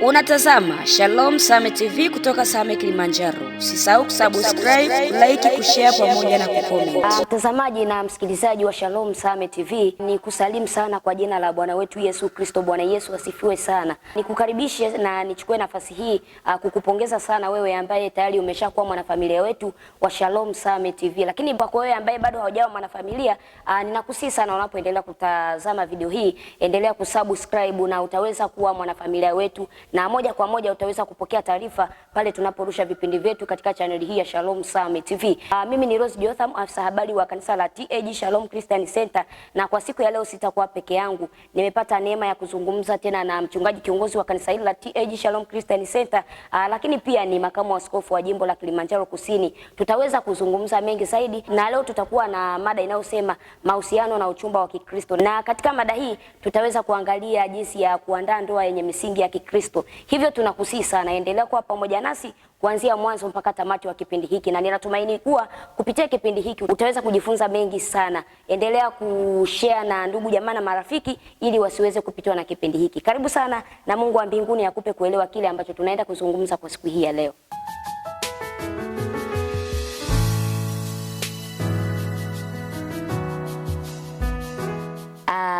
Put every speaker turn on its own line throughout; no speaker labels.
Unatazama Shalom Summit TV kutoka Same Kilimanjaro. Usisahau kusubscribe, like, kushare pamoja na kucomment.
Mtazamaji na msikilizaji wa Shalom Summit TV, ni kusalimu sana kwa jina la Bwana wetu Yesu Kristo. Bwana Yesu asifiwe sana. Nikukaribishe na nichukue nafasi hii kukupongeza sana wewe ambaye tayari umeshakuwa mwanafamilia wetu wa Shalom Summit TV. Lakini kwa wewe ambaye bado haujawa mwanafamilia, ninakusihi sana unapoendelea kutazama video hii, endelea kusubscribe na utaweza kuwa mwanafamilia wetu, na moja kwa moja utaweza kupokea taarifa pale tunaporusha vipindi vyetu katika channel hii ya Shalom Summit TV. Mimi ni Rose Jotham, afisa habari wa kanisa la TAG Shalom Christian Center, na kwa siku ya leo sitakuwa peke yangu. Nimepata neema ya kuzungumza tena na mchungaji kiongozi wa kanisa hili la TAG Shalom Christian Center, lakini pia ni makamu wa askofu wa jimbo la Kilimanjaro Kusini. Tutaweza kuzungumza mengi zaidi, na leo tutakuwa na mada inayosema mahusiano na uchumba wa Kikristo, na katika mada hii tutaweza kuangalia jinsi ya kuandaa ndoa yenye misingi ya Kikristo. Hivyo tunakusihi sana endelea kuwa pamoja nasi kuanzia mwanzo mpaka tamati wa kipindi hiki, na ninatumaini kuwa kupitia kipindi hiki utaweza kujifunza mengi sana. Endelea kushare na ndugu jamaa na marafiki ili wasiweze kupitwa na kipindi hiki. Karibu sana, na Mungu wa mbinguni akupe kuelewa kile ambacho tunaenda kuzungumza kwa siku hii ya leo.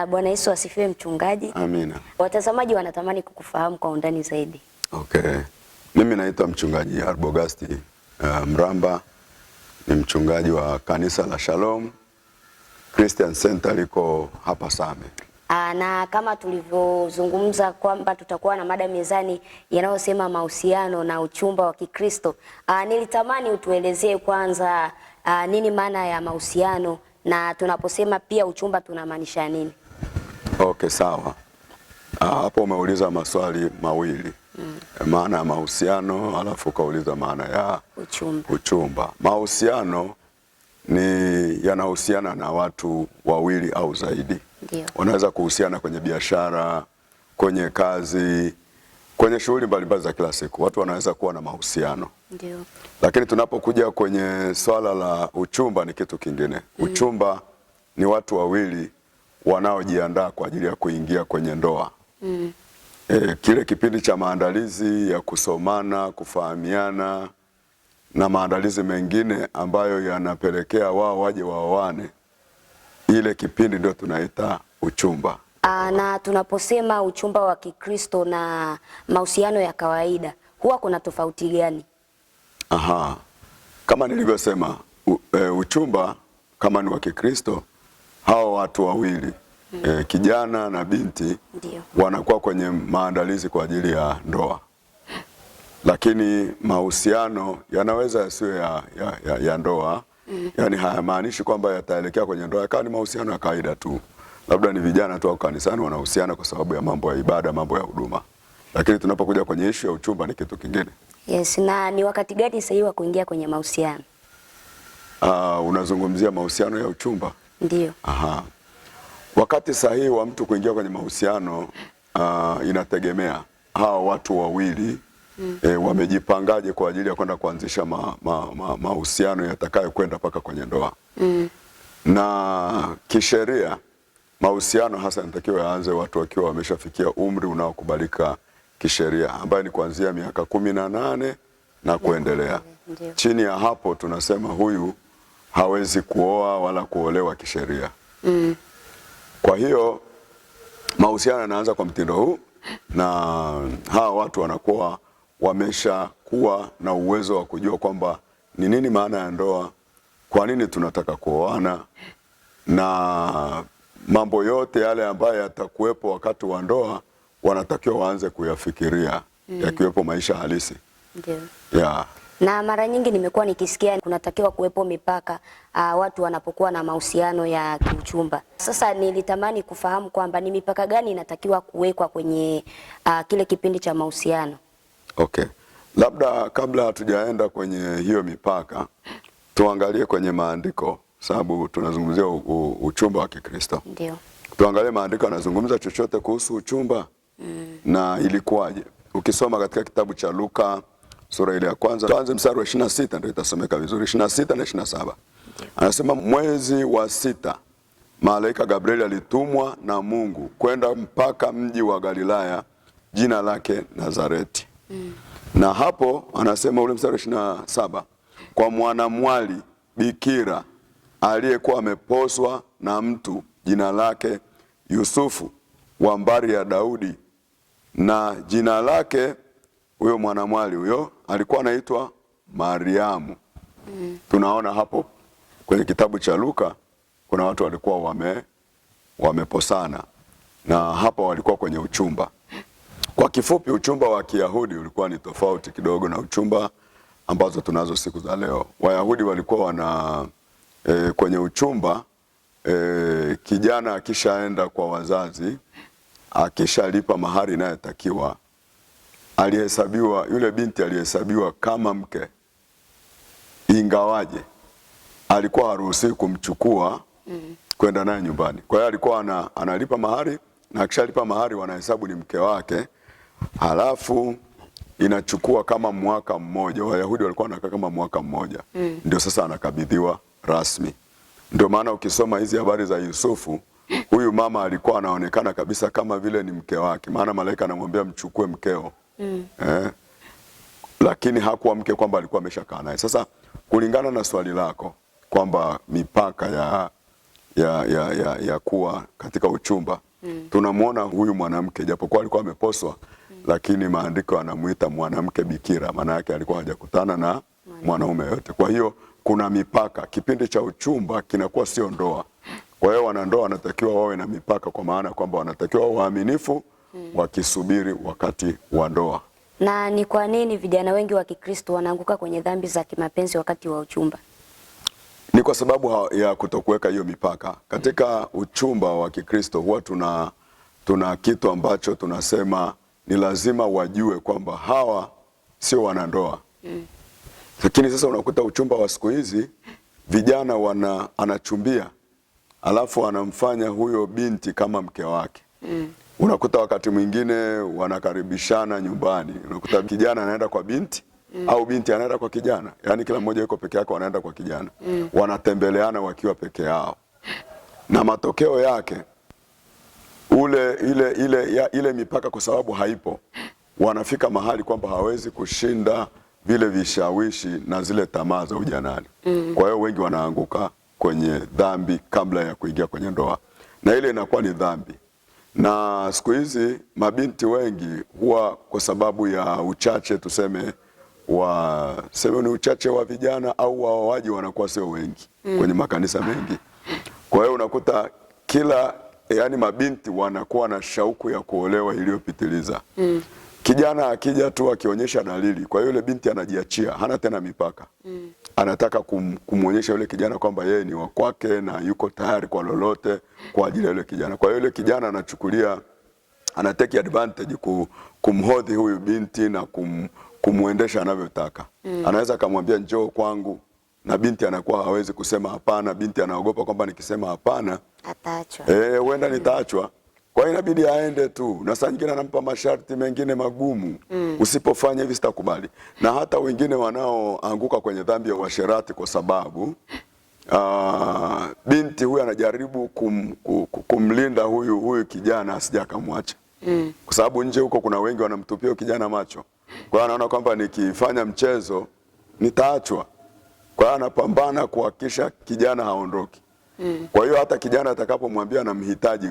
Bwana Yesu asifiwe mchungaji.
Amina.
Watazamaji wanatamani kukufahamu kwa undani zaidi.
Okay. Mimi naitwa mchungaji Arbogasti Mramba, ni mchungaji wa kanisa la Shalom Christian Center liko hapa Same.
Na kama tulivyozungumza kwamba tutakuwa na mada mezani yanayosema mahusiano na uchumba wa Kikristo, nilitamani utuelezee kwanza nini maana ya mahusiano, na tunaposema pia uchumba tunamaanisha nini?
Okay, sawa. Hapo umeuliza maswali mawili. Maana ya mahusiano alafu ukauliza maana ya uchumba. Mahusiano ni yanahusiana na watu wawili au zaidi.
Ndio.
Wanaweza kuhusiana kwenye biashara, kwenye kazi, kwenye shughuli mbalimbali za kila siku. Watu wanaweza kuwa na mahusiano.
Ndio.
Lakini tunapokuja kwenye swala la uchumba ni kitu kingine. Uchumba ni watu wawili wanaojiandaa kwa ajili ya kuingia kwenye ndoa. Kile kipindi cha maandalizi ya kusomana, kufahamiana na maandalizi mengine ambayo yanapelekea wao waje waoane, ile kipindi ndio tunaita uchumba.
Na tunaposema uchumba wa Kikristo na mahusiano ya kawaida, huwa kuna tofauti gani?
Kama nilivyosema, uchumba kama ni wa Kikristo, hao watu wawili kijana na binti wanakuwa kwenye maandalizi kwa ajili ya ndoa. Lakini mahusiano yanaweza yasiwe ya ndoa. Yani hayamaanishi kwamba yataelekea kwenye ndoa, kama ni mahusiano ya kawaida tu. Labda ni vijana tu au kanisani wanahusiana kwa sababu ya mambo ya ibada, mambo ya huduma. Lakini tunapokuja kwenye issue ya uchumba ni kitu kingine.
Yes, na ni wakati gani sahihi wa kuingia kwenye mahusiano?
Unazungumzia mahusiano ya uchumba?
Ndio.
Wakati sahihi wa mtu kuingia kwenye mahusiano inategemea hao watu wawili wamejipangaje kwa ajili ya kwenda kuanzisha mahusiano yatakayo kwenda paka kwenye ndoa. Na kisheria mahusiano hasa yanatakiwa yaanze watu wakiwa wameshafikia umri unaokubalika kisheria, ambayo ni kuanzia miaka 18 na kuendelea. Chini ya hapo tunasema huyu hawezi kuoa wala kuolewa kisheria. Kwa hiyo mahusiano yanaanza kwa mtindo huu, na hawa watu wanakuwa wameshakuwa na uwezo wa kujua kwamba ni nini maana ya ndoa, kwa nini tunataka kuoana, na mambo yote yale ambayo yatakuwepo wakati wa ndoa wanatakiwa waanze kuyafikiria, yakiwepo maisha halisi.
Ndio. Na mara nyingi nimekuwa nikisikia kunatakiwa kuwepo mipaka watu wanapokuwa na mahusiano ya kiuchumba. Sasa nilitamani kufahamu kwamba ni mipaka gani inatakiwa kuwekwa kwenye kile kipindi cha mahusiano.
Okay. Labda kabla hatujaenda kwenye hiyo mipaka, tuangalie kwenye maandiko, sababu tunazungumzia uchumba wa Kikristo.
Ndio.
Tuangalie maandiko yanazungumza chochote kuhusu uchumba na ilikuwaje. Ukisoma katika kitabu cha Luka sura ile ya kwanza, tuanze mstari wa 26 ndio itasomeka vizuri, 26 na 27. Anasema mwezi wa 6 malaika Gabriel alitumwa na Mungu kwenda mpaka mji wa Galilaya jina lake Nazareti. Na hapo anasema ule mstari 27, kwa mwanamwali bikira aliyekuwa ameposwa na mtu jina lake Yusufu wa mbari ya Daudi, na jina lake huyo mwanamwali huyo alikuwa anaitwa Mariamu. Tunaona hapo kwenye kitabu cha Luka kuna watu walikuwa wameposana na hapa walikuwa kwenye uchumba. Kwa kifupi, uchumba wa Kiyahudi ulikuwa ni tofauti kidogo na uchumba ambazo tunazo siku za leo. Wayahudi walikuwa kwenye uchumba, kijana akishaenda kwa wazazi, akishalipa mahari inayotakiwa, alihesabiwa, yule binti alihesabiwa kama mke, ingawaje alikuwa haruhusiwi kumchukua kwenda naye nyumbani. Kwa hiyo alikuwa analipa mahari, na akishalipa mahari wanahesabu ni mke wake. Halafu inachukua kama mwaka mmoja, Wayahudi walikuwa wanakaa kama mwaka mmoja, ndio sasa anakabidhiwa rasmi. Ndio maana ukisoma hizi habari za Yusufu, huyu mama alikuwa anaonekana kabisa kama vile ni mke wake, maana malaika anamwambia mchukue mkeo. Lakini hakuwa mke, kwamba alikuwa ameshakaa naye. Sasa kulingana na swali lako kwamba mipaka ya kuwa katika uchumba, tunamwona huyu mwanamke japokuwa alikuwa ameposwa, lakini maandiko yanamuita mwanamke bikira, maana yake alikuwa hajakutana na mwanaume yote. Kwa hiyo kuna mipaka. Kipindi cha uchumba kinakuwa sio ndoa. Kwa hiyo wanandoa wanatakiwa wawe na mipaka, kwa maana kwamba wanatakiwa waaminifu wakisubiri wakati wa ndoa.
Na ni kwa nini vijana wengi wa Kikristo wanaanguka kwenye dhambi za kimapenzi wakati wa uchumba?
Ni kwa sababu ya kutokuweka hiyo mipaka. Katika uchumba wa Kikristo huwa tuna kitu ambacho tunasema ni lazima wajue kwamba hawa sio wanandoa. Lakini sasa unakuta uchumba wa siku hizi vijana anachumbia, alafu anamfanya huyo binti kama mke wake. Unakuta wakati mwingine wanakaribishana nyumbani, unakuta kijana anaenda kwa binti au binti anaenda kwa kijana, yaani kila mmoja yuko peke yake, wanaenda kwa kijana, wanatembeleana wakiwa peke yao, na matokeo yake ile mipaka, kwa sababu haipo, wanafika mahali kwamba hawezi kushinda vile vishawishi na zile tamaa za ujanani. Kwa hiyo wengi wanaanguka kwenye dhambi kabla ya kuingia kwenye ndoa, na ile inakuwa ni dhambi. Na siku hizi mabinti wengi huwa kwa sababu ya uchache, tuseme ni uchache wa vijana au waoaji wanakuwa sio wengi kwenye makanisa mengi. Kwa hiyo unakuta yani mabinti wanakuwa na shauku ya kuolewa iliyopitiliza. Kijana akija tu akionyesha dalili, kwa hiyo yule binti anajiachia, hana tena mipaka. Anataka kumuonyesha yule kijana kwamba yeye ni wa kwake na yuko tayari kwa lolote kwa ajili ya yule kijana. Kwa hiyo yule kijana anatake advantage kumhodhi huyu binti na kumuendesha anavyotaka. Anaweza kumwambia njoo kwangu, na binti anakuwa hawezi kusema hapana. Binti anaogopa kwamba nikisema hapana
ataachwa.
Huenda nitaachwa. Kwa hiyo inabidi aende tu, na saa nyingine anampa masharti mengine magumu. Usipofanya hivi sitakubali. Na hata wengine wanaoanguka kwenye dhambi ya uasherati kwa sababu binti huyu anajaribu kumlinda huyu kijana asije akamwacha. Kwa sababu nje huko kuna wengi wanamtupia kijana macho. Kwa hiyo anaona kwamba nikifanya mchezo nitaachwa. Kwa hiyo anapambana kuhakikisha kijana haondoki. Kwa hiyo hata kijana atakapomwambia anamhitaji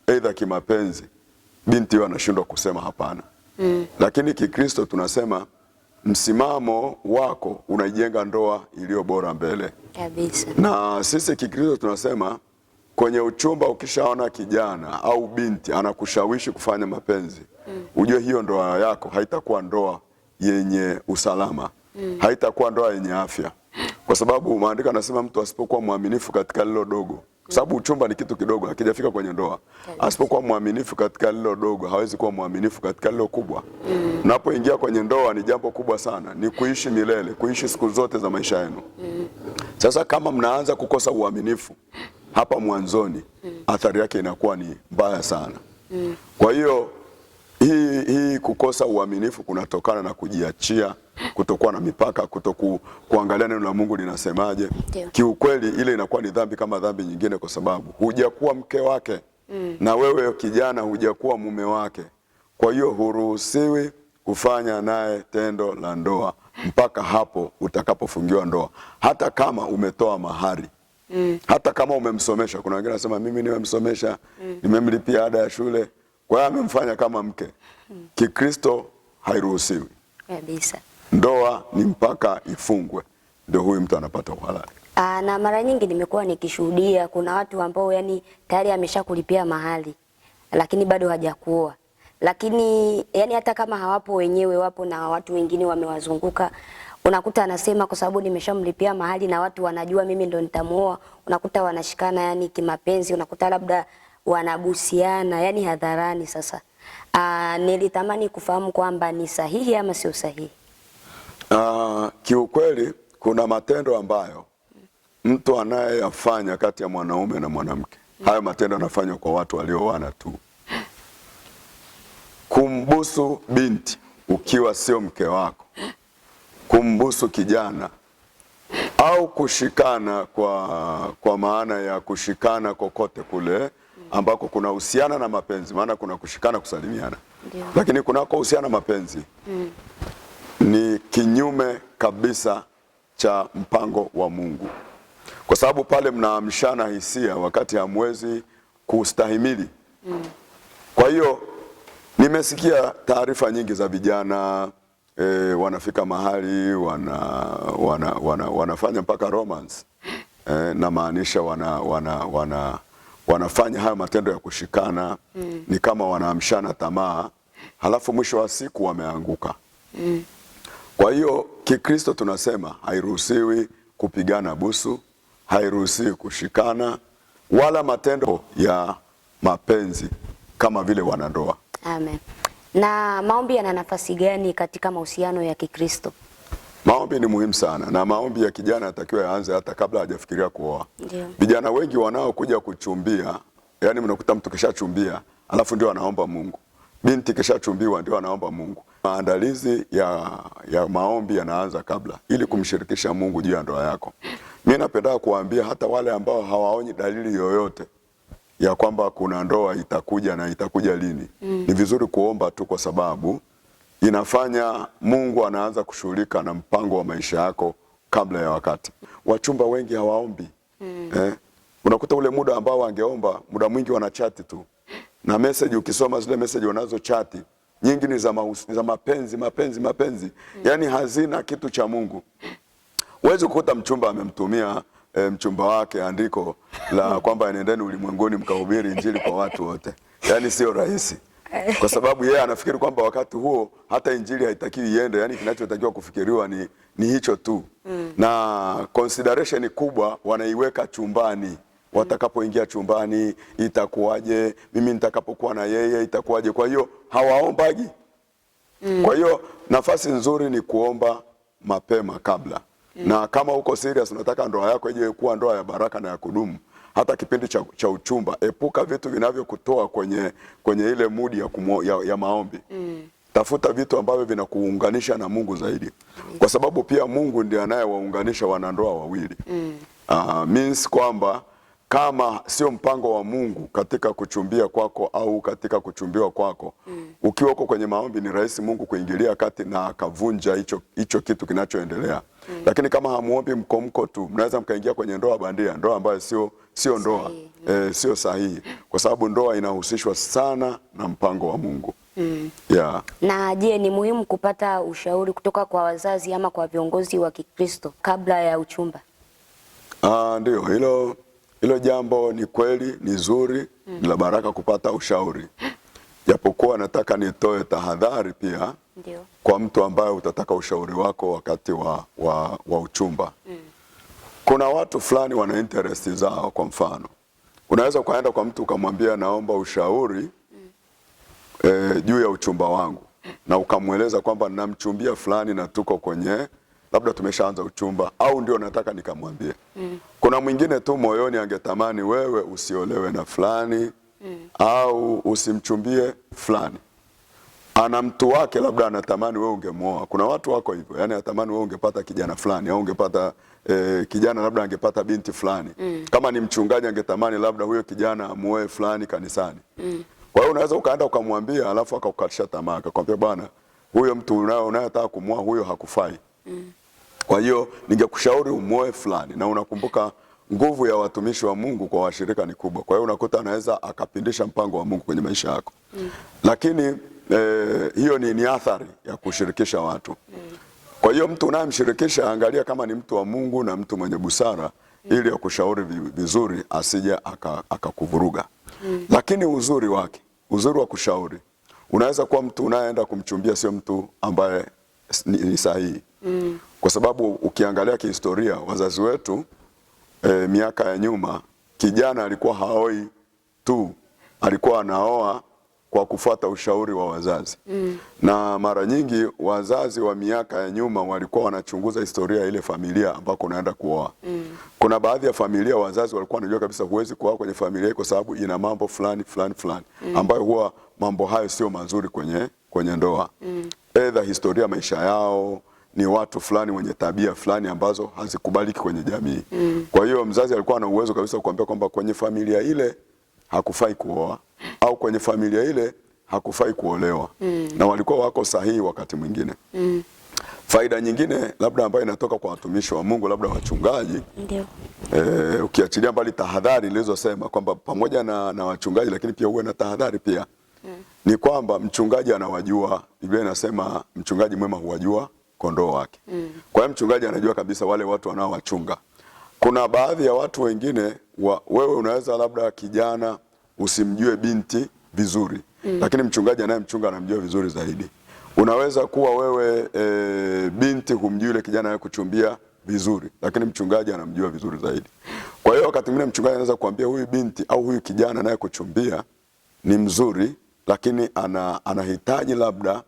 aidha kimapenzi, binti huyo anashindwa kusema hapana. Lakini Kikristo tunasema msimamo wako unaijenga ndoa iliyo bora mbele
kabisa.
Na sisi Kikristo tunasema kwenye uchumba, ukishaona kijana au binti anakushawishi kufanya mapenzi, ujue hiyo ndoa yako haitakuwa ndoa yenye usalama, haitakuwa ndoa yenye afya. Kwa sababu maandiko yanasema mtu asipokuwa mwaminifu katika lilo dogo, kwa sababu uchumba ni kitu kidogo, hakijafika kwenye ndoa. Asipokuwa mwaminifu katika lilo dogo, hawezi kuwa mwaminifu katika lilo kubwa. Unapoingia kwenye ndoa ni jambo kubwa sana, ni kuishi milele, kuishi siku zote za maisha yenu. Sasa kama mnaanza kukosa uaminifu hapa mwanzoni, athari yake inakuwa ni mbaya sana. Kwa hiyo hii kukosa uaminifu kunatokana na kujiachia, kutokuwa na mipaka, kuangalia neno la Mungu linasemaje. Kiukweli ile inakuwa ni dhambi kama dhambi nyingine, kwa sababu hujakuwa mke wake na wewe kijana hujakuwa mume wake. Kwa hiyo huruhusiwi kufanya naye tendo la ndoa mpaka hapo utakapofungiwa ndoa, hata kama umetoa mahari. Hata kama umemsomesha. Kuna wengine wanasema mimi nimemsomesha, nimemlipia ada ya shule, kwa hiyo amemfanya kama mke. Kikristo hairuhusiwi
kabisa.
Ndoa ni mpaka ifungwe ndio huyu mtu anapata uhalali.
Na mara nyingi nimekuwa nikishuhudia kuna watu ambao yani tayari ameshakulipia mahali lakini bado hajakuoa. Lakini yani hata kama hawapo wenyewe, wapo na watu wengine wamewazunguka, unakuta anasema kwa sababu nimeshamlipia mahali na watu wanajua mimi ndo nitamuoa, unakuta wanashikana yani kimapenzi, unakuta labda wanabusiana yani hadharani. Sasa nilitamani kufahamu kwamba ni sahihi ama sio sahihi.
Kiukweli kuna matendo ambayo mtu anayeyafanya kati ya mwanaume na mwanamke, hayo matendo yanafanywa kwa watu walioana tu. Kumbusu binti ukiwa sio mke wako, kumbusu kijana, au kushikana kwa maana ya kushikana kokote kule ambako kuna uhusiana na mapenzi, maana kuna kushikana kusalimiana. Ndiyo. Lakini kunako uhusiana mapenzi ni kinyume kabisa cha mpango wa Mungu, kwa sababu pale mnaamshana hisia wakati hamwezi kustahimili. Kwa hiyo nimesikia taarifa nyingi za vijana wanafika mahali wanafanya mpaka romance, na maanisha wanafanya hayo matendo ya kushikana, ni kama wanaamshana tamaa, halafu mwisho wa siku wameanguka. Kwa hiyo Kikristo tunasema hairuhusiwi kupigana busu, hairuhusiwi kushikana, wala matendo ya mapenzi kama vile wanandoa.
Amen. Na maombi yana nafasi gani katika mahusiano ya Kikristo?
Maombi ni muhimu sana, na maombi ya kijana yatakiwa yaanze hata kabla hajafikiria kuoa. Vijana wengi wanaokuja kuchumbia, yani mnakuta mtu kishachumbia alafu ndio anaomba Mungu. Binti kishachumbiwa ndio anaomba Mungu. Maandalizi ya maombi yanaanza kabla, ili kumshirikisha Mungu juu ya ndoa yako. Mimi napenda kuambia hata wale ambao hawaoni dalili yoyote ya kwamba kuna ndoa itakuja na itakuja lini, ni vizuri kuomba tu, kwa sababu inafanya Mungu anaanza kushughulika na mpango wa maisha yako kabla ya wakati. Wachumba wengi hawaombi. Unakuta ule muda ambao wangeomba, muda mwingi wanachati tu, na message ukisoma zile message wanazo chati nyingi ni za mapenzi. Yani hazina kitu cha Mungu. Huwezi kukuta mchumba amemtumia mchumba wake andiko la kwamba nendeni ulimwenguni mkahubiri injili kwa watu wote. Yani sio rahisi, kwa sababu yeye anafikiri kwamba wakati huo hata injili haitakiwi iende. Yani kinachotakiwa kufikiriwa ni hicho tu. Na consideration kubwa wanaiweka chumbani. Watakapoingia chumbani itakuwaje, mimi nitakapokuwa na yeye itakuwaje. Kwa hiyo hawaombagi. Kwa hiyo nafasi nzuri ni kuomba mapema kabla. Na kama uko serious unataka ndoa yako ije kuwa ndoa ya baraka na ya kudumu, hata kipindi cha uchumba, epuka vitu vinavyokutoa kwenye ile mudi ya maombi. Tafuta vitu ambavyo vinakuunganisha na Mungu zaidi, kwa sababu pia Mungu ndiye anayewaunganisha wanandoa wawili. Means kwamba kama sio mpango wa Mungu katika kuchumbia kwako au katika kuchumbiwa kwako, ukiwa uko kwenye maombi ni rahisi Mungu kuingilia kati na akavunja hicho kitu kinachoendelea. Lakini kama hamuombi mko tu, mnaweza mkaingia kwenye ndoa bandia, ndoa ambayo sio ndoa, sio sahihi, kwa sababu ndoa inahusishwa sana na mpango wa Mungu. Na
je, ni muhimu kupata ushauri kutoka kwa wazazi ama kwa viongozi wa Kikristo kabla ya uchumba?
Ndio, hilo jambo ni kweli, ni zuri, ni la baraka kupata ushauri. Japokuwa nataka nitoe tahadhari pia. Ndiyo. Kwa mtu ambaye utataka ushauri wako wakati wa uchumba. Kuna watu fulani wana interest zao. Kwa mfano, unaweza ukaenda kwa mtu ukamwambia naomba ushauri juu ya uchumba wangu, na ukamweleza kwamba namchumbia fulani na tuko kwenye labda tumeshaanza uchumba, au ndio nataka nikamwambie. Kuna mwingine tu moyoni angetamani wewe usiolewe na fulani, au usimchumbie fulani. Ana mtu wake labda anatamani wewe ungemuoa. Kuna watu wako hivyo, yani anatamani wewe ungepata kijana fulani, au ungepata kijana labda angepata binti fulani. Kama ni mchungaji angetamani labda huyo kijana amuoe fulani kanisani. Kwa hiyo unaweza ukaenda ukamwambia alafu akakukatisha tamaa, akakwambia bwana, huyo mtu unayetaka kumwoa huyo hakufai. Kwa hiyo ningekushauri umuoe fulani, na unakumbuka nguvu ya watumishi wa Mungu kwa washirika ni kubwa. Kwa hiyo unakuta anaweza akapindisha mpango wa Mungu kwenye maisha yako. Lakini hiyo ni athari ya kushirikisha watu. Kwa hiyo mtu unayemshirikisha angalia kama ni mtu wa Mungu na mtu mwenye busara, ili akushauri vizuri asije akakuvuruga. Lakini uzuri wake, uzuri wa kushauri, unaweza kuwa mtu unayeenda kumchumbia sio mtu ambaye ni sahihi. Kwa sababu ukiangalia kihistoria, wazazi wetu miaka ya nyuma, kijana alikuwa haoi tu, alikuwa anaoa kwa kufuata ushauri wa wazazi. Na mara nyingi wazazi wa miaka ya nyuma walikuwa wanachunguza historia ya ile familia ambako unaenda kuoa. Kuna baadhi ya familia wazazi walikuwa wanajua kabisa huwezi kuoa kwenye familia kwa sababu ina mambo fulani ambayo huwa mambo hayo sio mazuri kwenye ndoa. Aidha historia maisha yao, ni watu fulani wenye tabia fulani ambazo hazikubaliki kwenye jamii. Kwa hiyo mzazi alikuwa na uwezo kabisa kuambia kwamba kwenye familia ile hakufai kuoa, au kwenye familia ile hakufai kuolewa. Na walikuwa wako sahihi wakati mwingine. Faida nyingine labda ambayo inatoka kwa watumishi wa Mungu, labda wachungaji.
Ndio.
Ukiachilia mbali tahadhari nilizosema kwamba pamoja na wachungaji, lakini pia uwe na tahadhari pia. Ni kwamba mchungaji anawajua, Biblia inasema mchungaji mwema huwajua kondoo wake. Kwa hiyo mchungaji anajua kabisa wale watu wanaowachunga. Kuna baadhi ya watu wengine wewe unaweza labda kijana usimjue binti vizuri, lakini mchungaji anayemchunga anamjua vizuri zaidi. Unaweza kuwa wewe binti humjui yule kijana anayekuchumbia vizuri, lakini mchungaji anamjua vizuri zaidi. Kwa hiyo wakati mwingine mchungaji anaweza kuambia huyu binti au huyu kijana anayekuchumbia ni mzuri, lakini anahitaji labda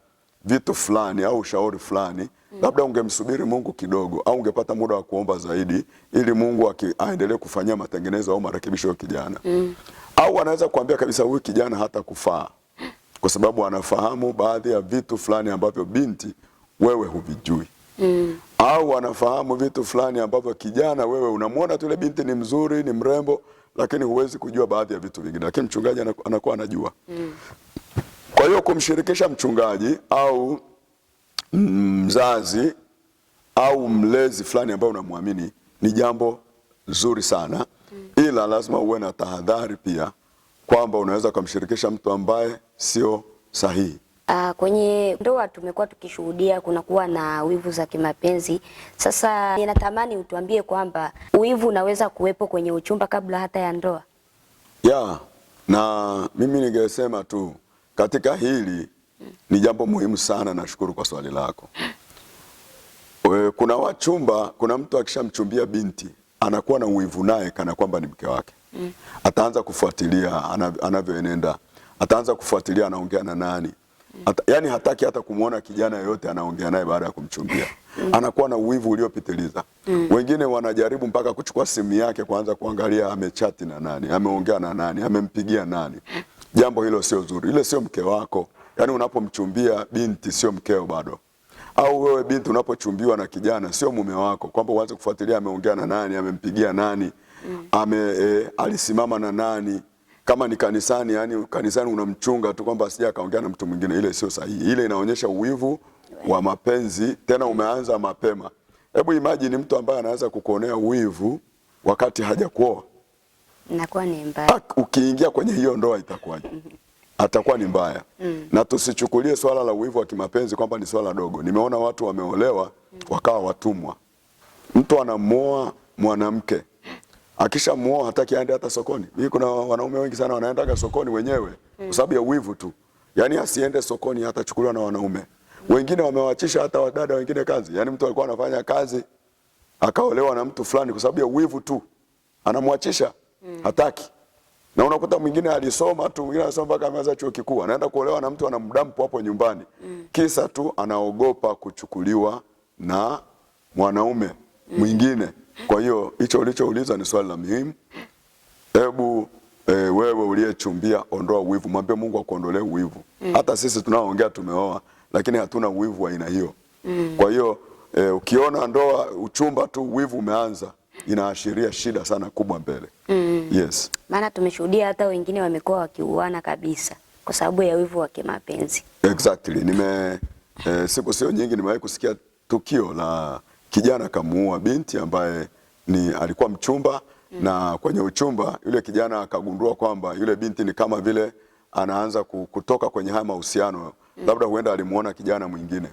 vitu fulani au ushauri fulani. Labda ungemsubiri Mungu kidogo, au ungepata muda wa kuomba zaidi ili Mungu aendelee kufanyia matengenezo au marekebisho ya kijana. Au anaweza kuambia kabisa huyu kijana hata kufaa, kwa sababu anafahamu baadhi ya vitu fulani ambavyo binti wewe huvijui. Au anafahamu vitu fulani ambavyo kijana wewe unamwona tu ile binti ni mzuri, ni mrembo, lakini huwezi kujua baadhi ya vitu vingine, lakini mchungaji anakuwa anajua. Kwa hiyo kumshirikisha mchungaji au mzazi au mlezi fulani ambaye unamwamini ni jambo zuri sana. Ila lazima uwe na tahadhari pia kwamba unaweza kumshirikisha mtu ambaye sio sahihi.
Kwenye ndoa tumekuwa tukishuhudia kunakuwa na wivu za kimapenzi. Sasa ninatamani utuambie kwamba wivu unaweza kuwepo kwenye uchumba kabla hata ya ndoa.
Na mimi ningesema tu katika hili ni jambo muhimu sana. Nashukuru kwa swali lako. Kuna wachumba, kuna mtu akishamchumbia binti anakuwa na uivu naye kana kwamba ni mke wake. Ataanza kufuatilia anavyoenenda, ataanza kufuatilia anaongea na nani. Yani hataki hata kumuona kijana yoyote anaongea naye baada ya kumchumbia. Anakuwa na uivu uliopitiliza. Wengine wanajaribu mpaka kuchukua simu yake kuanza kuangalia amechati na nani, ameongea na nani, amempigia nani. Jambo hilo sio zuri. Ile sio mke wako. Yani unapomchumbia binti sio mkeo bado. Au wewe binti unapochumbiwa na kijana sio mume wako, kwamba uanze kufuatilia ameongea na nani, amempigia nani, alisimama na nani. Kama ni kanisani, yani kanisani unamchunga tu kwamba asije akaongea na mtu mwingine, ile sio sahihi. Ile inaonyesha uwivu wa mapenzi, tena umeanza mapema. Hebu imagine mtu ambaye anaweza kukuonea uwivu wakati hajakuoa.
Inakuwa ni mbaya.
Ukiingia kwenye hiyo ndoa itakuwaje? Atakuwa ni mbaya. Na tusichukulie swala la uwivu wa kimapenzi kwamba ni swala dogo. Nimeona watu wameolewa wakawa watumwa. Mtu anamuoa mwanamke, akishamuoa hataki aende hata sokoni. Mimi kuna wanaume wengi sana wanaendaga sokoni wenyewe kwa sababu ya uwivu tu. Yaani asiende sokoni hata chukuliwa na wanaume. Wengine wamewaachisha hata wadada wengine kazi. Yaani mtu alikuwa anafanya kazi akaolewa na mtu fulani kwa sababu ya uwivu tu. Anamwachisha, hataki. Na unakuta mwingine alisoma tu, mwingine anasoma mpaka ameanza chuo kikuu, anaenda kuolewa na mtu anamdampu hapo nyumbani. Kisa tu anaogopa kuchukuliwa na mwanaume mwingine. Kwa hiyo hicho ulichouliza ni swali la muhimu. Hebu wewe uliyechumbia ondoa uwivu, mwambie Mungu akuondolee uwivu. Hata sisi tunaoongea tumeoa, lakini hatuna uwivu wa aina hiyo. Kwa hiyo ukiona ndoa uchumba tu uwivu umeanza, inaashiria shida sana kubwa mbele. Yes.
Maana tumeshuhudia hata wengine wamekuwa wakiuana kabisa kwa sababu ya wivu wa kimapenzi.
Exactly. Siku sio nyingi nimewahi kusikia tukio la kijana kamuua binti ambaye alikuwa mchumba na kwenye uchumba yule kijana akagundua kwamba yule binti ni kama vile anaanza kutoka kwenye haya mahusiano, labda huenda alimuona kijana mwingine.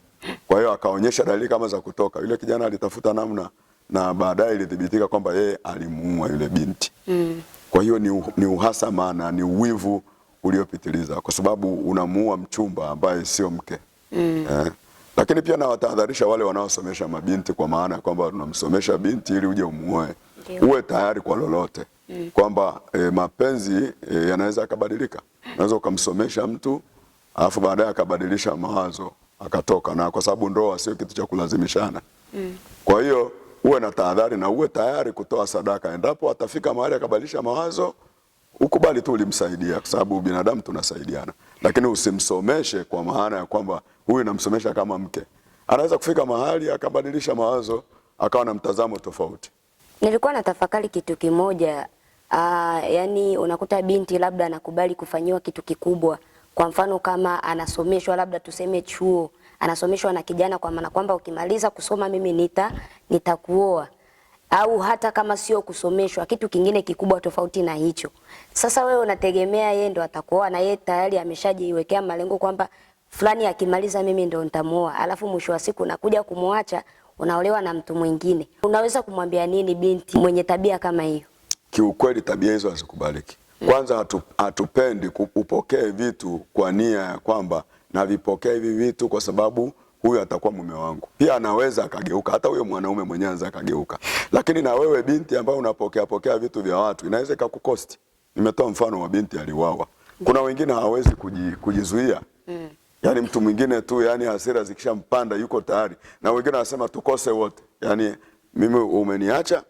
Kwa hiyo akaonyesha dalili kama za kutoka. Yule kijana alitafuta namna na baadaye ilithibitika kwamba yeye alimuua yule binti. Kwa hiyo ni uhasama na ni uwivu uliopitiliza kwa sababu unamuua mchumba ambaye sio mke. Lakini pia nawatahadharisha wale wanaosomesha mabinti, kwa maana kwamba tunamsomesha binti ili uje umuoe. Uwe tayari kwa lolote. Kwamba mapenzi yanaweza yakabadilika. Unaweza ukamsomesha mtu alafu baadaye akabadilisha mawazo akatoka, na kwa sababu ndoa sio kitu cha kulazimishana. Kwa hiyo uwe na tahadhari na uwe tayari kutoa sadaka endapo atafika mahali akabadilisha mawazo. Ukubali tu ulimsaidia, kwa sababu binadamu tunasaidiana. Lakini usimsomeshe kwa maana ya kwamba huyu namsomesha kama mke. Anaweza kufika mahali akabadilisha mawazo akawa na mtazamo tofauti.
Nilikuwa natafakari kitu kimoja, yani unakuta binti labda anakubali kufanyiwa kitu kikubwa. Kwa mfano kama anasomeshwa labda tuseme chuo, anasomeshwa na kijana kwa maana kwamba ukimaliza kusoma mimi nitakuoa. Au hata kama sio kusomeshwa, kitu kingine kikubwa tofauti na hicho. Sasa wewe unategemea yeye ndo atakuoa na yeye tayari ameshajiwekea malengo kwamba fulani akimaliza mimi ndo nitamuoa. Alafu mwisho wa siku unakuja kumwacha, unaolewa na mtu mwingine. Unaweza kumwambia nini binti mwenye tabia kama hiyo?
Kiukweli tabia hizo hazikubaliki. Kwanza hatupendi kupokea vitu kwa nia ya kwamba na vipokea hivi vitu kwa sababu huyu atakuwa mume wangu. Pia anaweza akageuka, hata huyo mwanaume mwenyewe anaweza akageuka. Lakini na wewe binti ambaye unapokea vitu vya watu, inaweza ikakukosti. Nimetoa mfano wa binti aliuawa. Kuna wengine hawawezi kujizuia. Yaani mtu mwingine tu, yani hasira zikishampanda yuko tayari. Na wengine wanasema tukose wote. Yaani mimi umeniacha,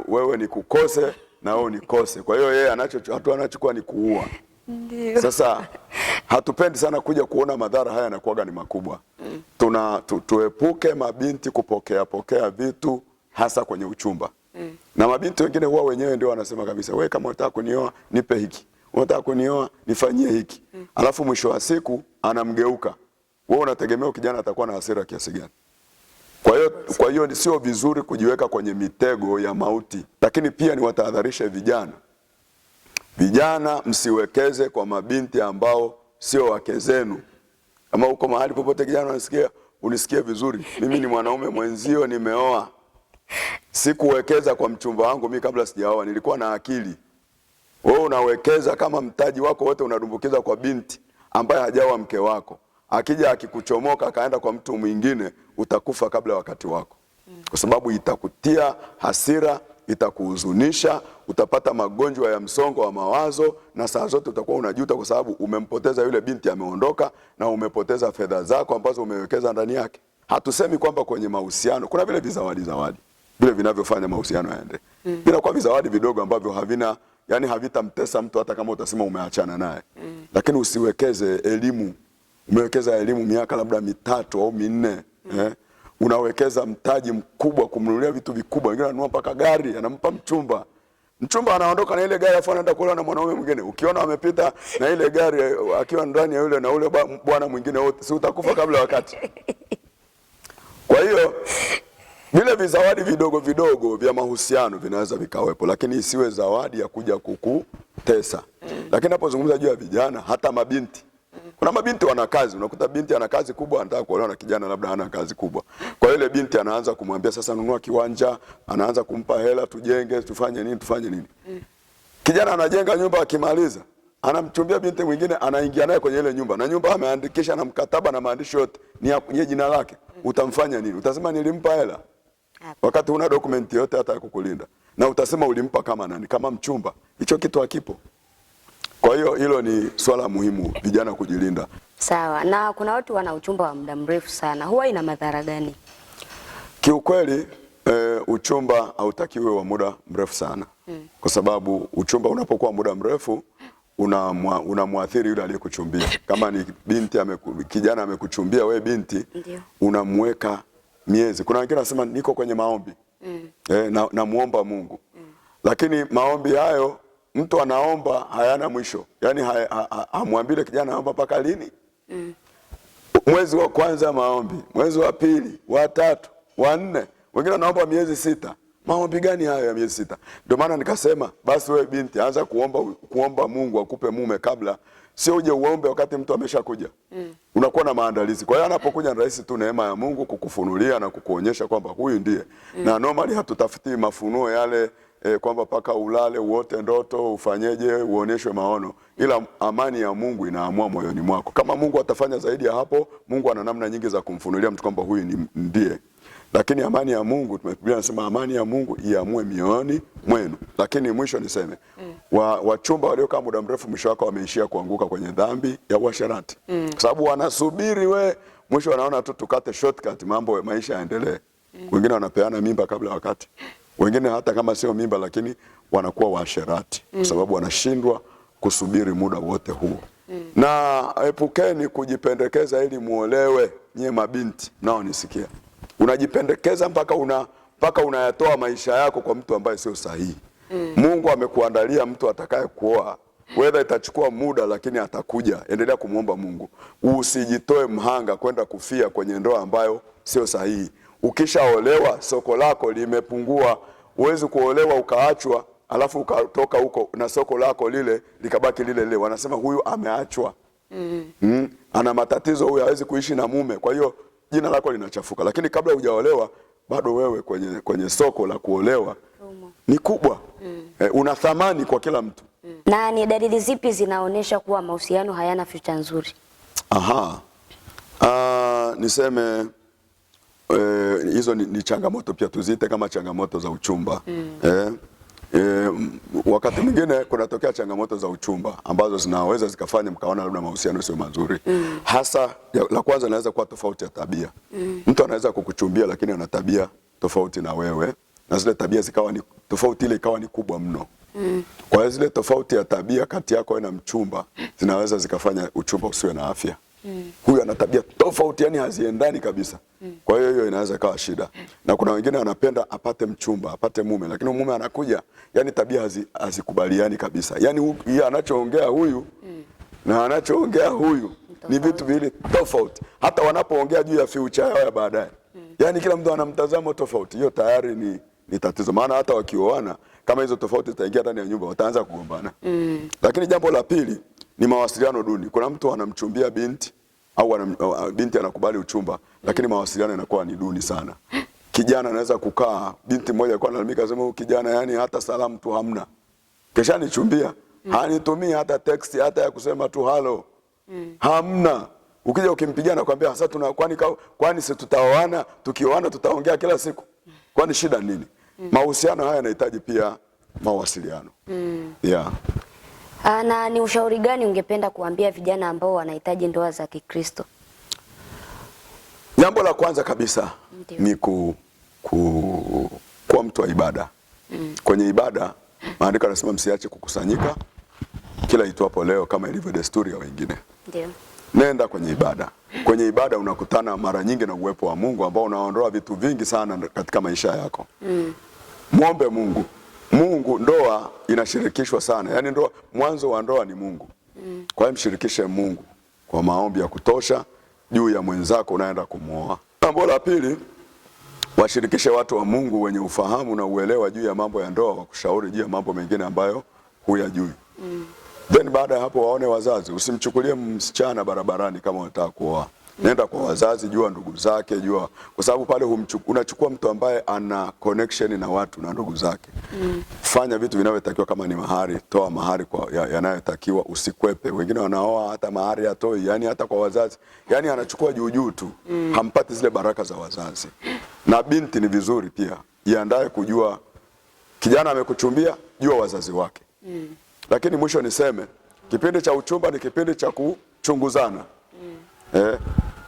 wewe nikukose na wewe unikose. Kwa hiyo yeye anachukua ni kuua.
Ndio.
Sasa hatupendi sana kuja kuona madhara haya yanakuwa ni makubwa. Tuepuke mabinti kupokea vitu hasa kwenye uchumba. Na mabinti wengine huwa wenyewe ndio wanasema kabisa, wewe kama unataka kunioa nipe hiki. Unataka kunioa nifanyie hiki. Alafu mwisho wa siku anamgeuka. Wewe unategemea kijana atakuwa na hasira kiasi gani? Kwa hiyo sio vizuri kujiweka kwenye mitego ya mauti. Lakini pia niwatahadharishe vijana. Vijana msiwekeze kwa mabinti ambao sio wake zenu. Kama uko mahali popote kijana unisikie vizuri. Mimi ni mwanaume mwenzio, nimeoa. Sikuwekeza kwa mchumba wangu mimi kabla sijaoa, nilikuwa na akili. Wewe unawekeza kama mtaji wako wote unadumbukiza kwa binti ambaye hajawa mke wako. Akija akikuchomoka akaenda kwa mtu mwingine, utakufa kabla wakati wako. Kwa sababu itakutia hasira, itakuhuzunisha, utapata magonjwa ya msongo wa mawazo na saa zote utakuwa unajuta kwa sababu umempoteza yule binti, ameondoka na umepoteza fedha zako ambazo umewekeza ndani yake. Hatusemi kwamba kwenye mahusiano kuna vile zawadi vile vinavyofanya mahusiano yaende. Bila kwa vizawadi vidogo ambavyo havitamtesa mtu hata kama utasema umeachana naye. Lakini usiwekeze elimu. Umewekeza elimu miaka labda 3 au 4. Unawekeza mtaji mkubwa kumnunulia vitu vikubwa. Wengine ananunua mpaka gari, anampa mchumba. Mchumba anaondoka na ile gari afa anaenda kuolewa na mwanaume mwingine. Ukiona amepita na ile gari akiwa ndani ya yule na ule bwana mwingine wote, si utakufa kabla wakati. Kwa hiyo vile vizawadi vidogo vya mahusiano vinaweza vikawepo, lakini isiwe zawadi ya kuja kukutesa. Lakini napozungumza juu ya vijana, hata mabinti. Kuna mabinti wana kazi, unakuta binti ana kazi kubwa, anataka kuolewa na kijana labda hana kazi kubwa. Kwa hiyo ile binti anaanza kumwambia sasa nunua kiwanja, anaanza kumpa hela tujenge, tufanye nini. Kijana anajenga nyumba, akimaliza anamchumbia binti mwingine, anaingia naye kwenye ile nyumba. Na nyumba ameandikisha na mkataba na maandishi yote ni ya jina lake. Utamfanya nini? Utasema nilimpa hela wakati una dokumenti yote hata ya kukulinda. Na utasema ulimpa kama nani? Kama mchumba. Hicho kitu hakipo. Kwa hiyo hilo ni swala muhimu, vijana kujilinda.
Sawa. Na kuna watu wana uchumba wa muda mrefu sana. Huwa ina madhara gani?
Kiukweli uchumba hautakiwi wa muda mrefu sana. Kwa sababu uchumba unapokuwa muda mrefu unamwathiri yule aliyekuchumbia. Kama ni binti kijana amekuchumbia wewe binti, unamweka miezi. Kuna wengine wanasema niko kwenye maombi. Namuomba Mungu. Lakini maombi hayo mtu anaomba hayana mwisho. Yaani hamwambie kijana naomba mpaka lini? Mwezi wa kwanza maombi, mwezi wa pili, wa tatu, wa nne, wengine wanaomba miezi 6. Maombi gani hayo ya miezi 6? Ndio maana nikasema basi wewe binti anza kuomba Mungu akupe mume kabla, sio uje uombe wakati mtu ameshakuja. Unakuwa na maandalizi. Kwa hiyo anapokuja ni rahisi tu neema ya Mungu kukufunulia na kukuonyesha kwamba huyu ndiye. Na normally hatutafuti mafunuo yale kwamba paka ulale uote ndoto ufanyeje uoneshwe maono, ila amani ya Mungu inaamua moyoni mwako. Kama Mungu atafanya zaidi ya hapo, Mungu ana namna nyingi za kumfunulia mtu kwamba huyu ndiye. Lakini amani ya Mungu, Biblia inasema amani ya Mungu iamue mioyoni mwenu. Lakini mwisho niseme, wachumba waliokaa muda mrefu mwisho wako wameishia kuanguka kwenye dhambi ya uasherati. Kwa sababu wanasubiri mwisho wanaona tu tukate shortcut mambo maisha yaendelee. Wengine wanapeana mimba kabla wakati. Wengine hata kama sio mimba lakini wanakuwa waasherati kwa sababu wanashindwa kusubiri muda wote huo. Na epukeni kujipendekeza ili muolewe nyie mabinti nao nisikia. Unajipendekeza mpaka unayatoa maisha yako kwa mtu ambaye sio sahihi. Mungu amekuandalia mtu atakaye kuoa. Whether itachukua muda lakini atakuja. Endelea kumuomba Mungu. Usijitoe mhanga kwenda kufia kwenye ndoa ambayo sio sahihi. Ukishaolewa soko lako limepungua. Huwezi kuolewa ukaachwa alafu ukatoka huko na soko lako lile likabaki lile. Wanasema huyu ameachwa. Ana matatizo huyu, hawezi kuishi na mume. Kwa hiyo jina lako linachafuka. Lakini kabla hujaolewa bado wewe kwenye soko la kuolewa ni kubwa. Una thamani kwa kila mtu.
Na ni dalili zipi zinaonesha kuwa mahusiano hayana future nzuri?
Niseme hizo ni changamoto pia, tuziite kama changamoto za uchumba. Wakati mwingine kunatokea changamoto za uchumba ambazo zinaweza zikafanya mkaona labda mahusiano sio mazuri. Hasa la kwanza inaweza kuwa tofauti ya tabia. Mtu anaweza kukuchumbia lakini ana tabia tofauti na wewe, na zile tabia zikawa ni tofauti, ile ikawa ni kubwa mno. Kwa hiyo zile tofauti ya tabia kati yako na mchumba zinaweza zikafanya uchumba usiwe na afya. Huyu ana tabia tofauti, yani haziendani kabisa. Kwa hiyo inaweza kawa shida. Na kuna wengine wanapenda apate mchumba, apate mume, lakini mume anakuja yani tabia hazikubaliani kabisa. Yani anachoongea huyu na anachoongea huyu ni vitu viwili tofauti. Hata wanapoongea juu ya future yao ya baadaye. Yani kila mtu ana mtazamo tofauti. Hiyo tayari ni tatizo. Maana hata wakioana kama hizo tofauti zitaingia ndani ya nyumba wataanza kugombana. Lakini jambo la pili ni mawasiliano duni. Kuna mtu anamchumbia binti au binti anakubali uchumba lakini mawasiliano yanakuwa ni duni sana. Kijana anaweza kukaa, binti mmoja alikuwa analalamika sema huyu kijana yani hata salamu tu hamna. Kesha nichumbia, hanitumii hata text hata ya kusema tu hello. Hamna. Ukija ukimpigia na kwambia sasa kwani si tutaoana, tukioana tutaongea kila siku. Kwani shida nini? Mahusiano haya yanahitaji pia mawasiliano.
Na ni ushauri gani ungependa kuambia vijana ambao wanahitaji ndoa za Kikristo?
Jambo la kwanza kabisa ni kuwa mtu wa ibada. Kwenye ibada maandiko yanasema msiache kukusanyika kila itwapo leo kama ilivyo desturi ya wengine.
Ndio. Nenda
kwenye ibada. Kwenye ibada unakutana mara nyingi na uwepo wa Mungu ambao unaondoa vitu vingi sana katika maisha yako. Muombe Mungu. Ndoa inashirikishwa sana. Yaani mwanzo wa ndoa ni Mungu. Kwa hiyo mshirikishe Mungu kwa maombi ya kutosha juu ya mwenzako unaenda kumuoa. Jambo la pili, washirikishe watu wa Mungu wenye ufahamu na uelewa juu ya mambo ya ndoa, wakushauri juu ya mambo mengine ambayo huyajui. Then baada ya hapo waone wazazi. Usimchukulie msichana barabarani kama unataka kuoa. Nenda kwa wazazi, jua ndugu zake, kwa sababu pale unachukua mtu ambaye ana connection na watu na ndugu zake. Fanya vitu vinavyotakiwa, kama ni mahari, toa mahari kwa yanayotakiwa, usikwepe. Wengine wanaoa hata mahari hatoi, yani hata kwa wazazi. Yani anachukua juu tu, hampati zile baraka za wazazi. Na binti ni vizuri pia, jiandae kujua kijana amekuchumbia, jua wazazi wake. Lakini mwisho niseme, kipindi cha uchumba ni kipindi cha kuchunguzana.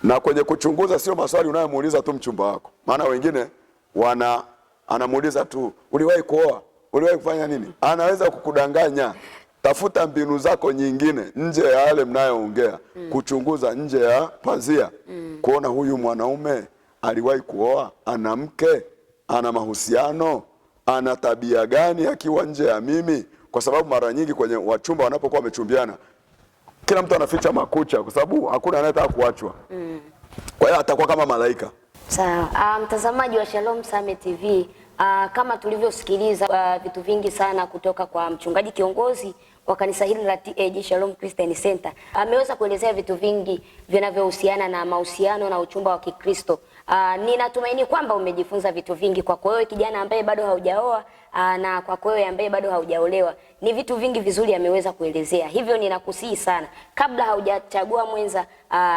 Na kwenye kuchunguza sio maswali unayomuuliza tu mchumba wako. Maana wengine anamuuliza tu uliwahi kuoa, uliwahi kufanya nini? Anaweza kukudanganya. Tafuta mbinu zako nyingine nje ya yale mnayoongea. Kuchunguza nje ya pazia. Kuona huyu mwanaume aliwahi kuoa, ana mke, ana mahusiano, ana tabia gani akiwa nje ya mimi. kwa sababu mara nyingi kwenye wachumba wanapokuwa wamechumbiana, kila mtu anaficha makucha kwa sababu hakuna anayetaka kuachwa. Kwa hiyo atakuwa kama malaika.
Sawa. Mtazamaji wa Shalom Summit TV, kama tulivyosikiliza vitu vingi sana kutoka kwa mchungaji kiongozi wa kanisa hili la TAG Shalom Christian Center, ameweza kuelezea vitu vingi vinavyohusiana na mahusiano na uchumba wa Kikristo. Ninatumaini kwamba umejifunza vitu vingi. Kwa wewe kijana ambaye bado haujaoa na kwa wewe ambaye bado haujaolewa, ni vitu vingi vizuri ameweza kuelezea. Hivyo ninakusihi sana, kabla haujachagua mwenza,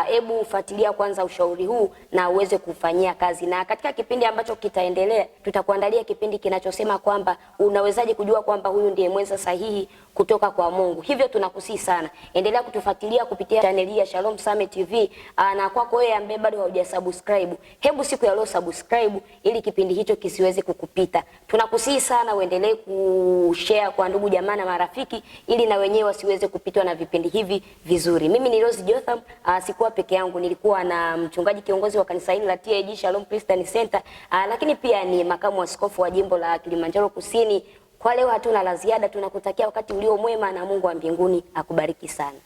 hebu ufuatilia kwanza ushauri huu na uweze kufanyia kazi. Na katika kipindi ambacho kitaendelea, tutakuandalia kipindi kinachosema kwamba unawezaje kujua kwamba huyu ndiye mwenza sahihi kutoka kwa Mungu. Hivyo tunakusihi sana, endelea kutufuatilia kupitia channel ya Shalom Summit TV, na kwako wewe ambaye bado haujasubscribe, hebu siku ya leo subscribe ili kipindi hicho kisiweze kukupita. Tunakusihi sana uendelee kushare kwa ndugu jamaa na marafiki ili na wenyewe wasiweze kupitwa na vipindi hivi vizuri. Mimi ni Rose Jotham, sikuwa peke yangu, nilikuwa na mchungaji kiongozi wa kanisa hili la TAG Shalom Christian Center, lakini pia ni makamu askofu wa jimbo la Kilimanjaro Kusini. Kwa leo hatuna la ziada, tunakutakia wakati ulio mwema na Mungu wa mbinguni akubariki sana.